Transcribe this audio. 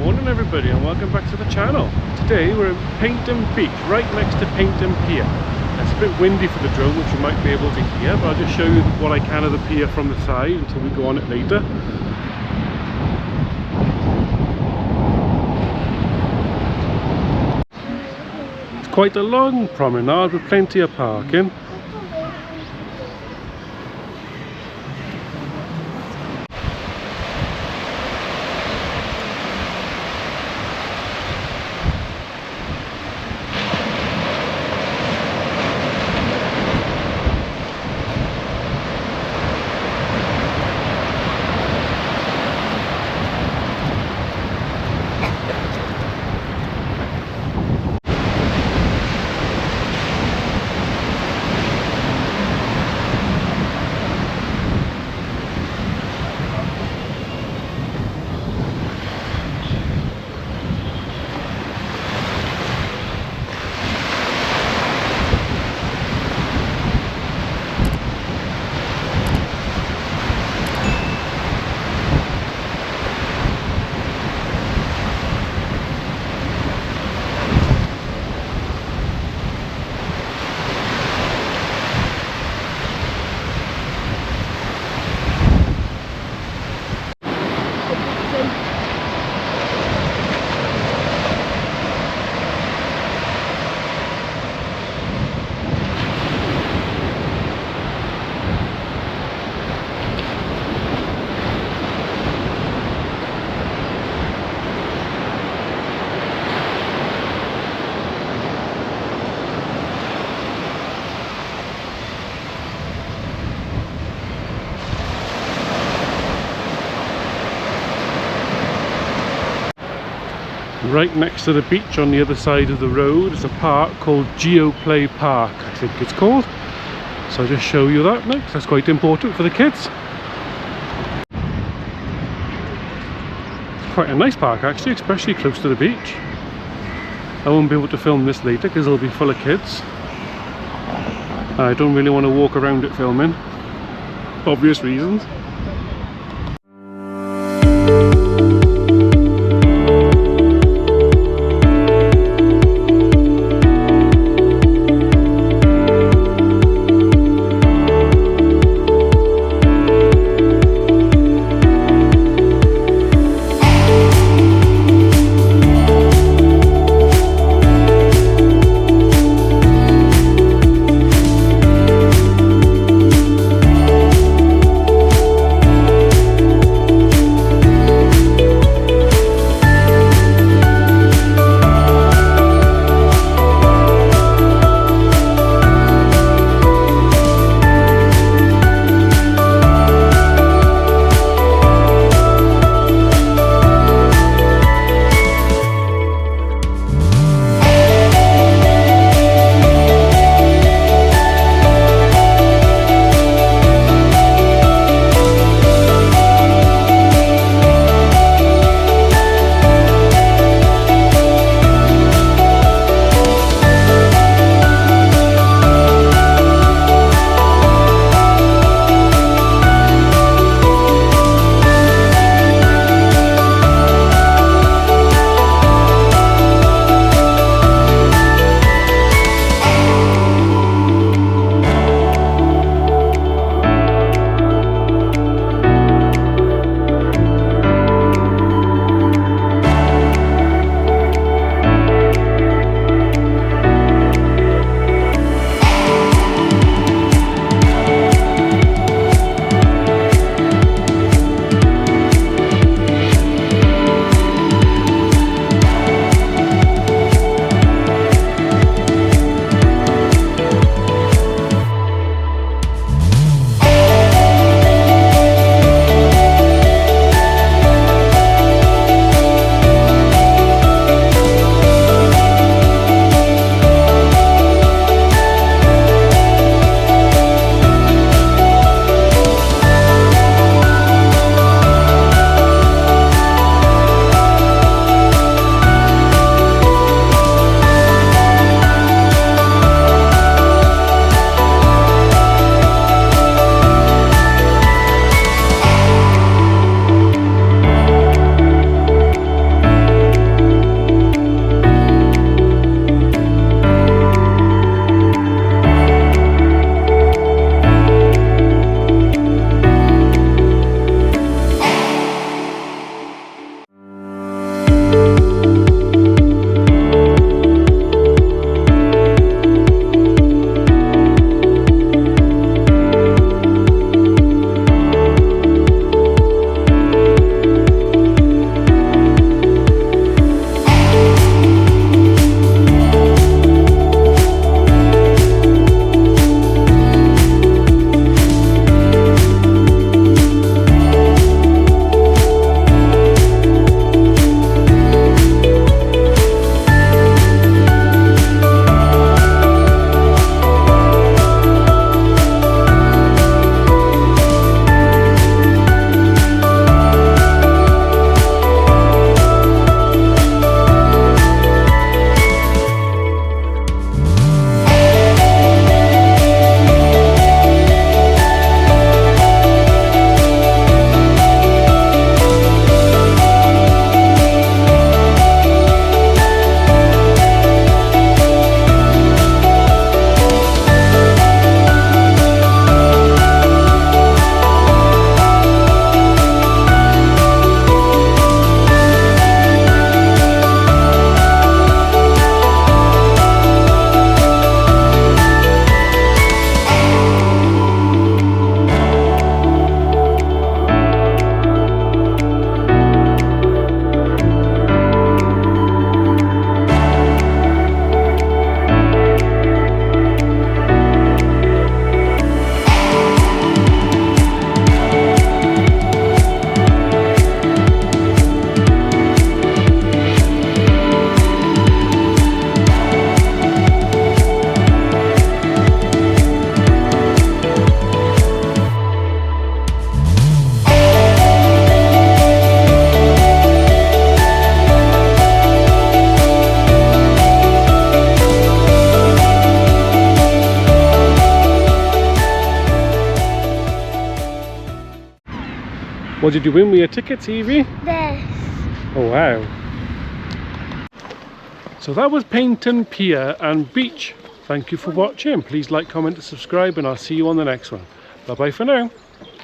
Morning everybody and welcome back to the channel. Today we're at Paignton Beach, right next to Paignton Pier. It's a bit windy for the drone, which you might be able to hear, but I'll just show you what I can of the pier from the side until we go on it later. It's quite a long promenade with plenty of parking. Right next to the beach on the other side of the road is a park called Geoplay Park, I think it's called. So I'll just show you that next. That's quite important for the kids. It's quite a nice park actually, especially close to the beach. I won't be able to film this later because it'll be full of kids. I don't really want to walk around it filming, obvious reasons. What did you win with your tickets, Evie? This. Oh wow. So that was Paignton Pier and Beach. Thank you for watching. Please like, comment and subscribe, and I'll see you on the next one. Bye bye for now.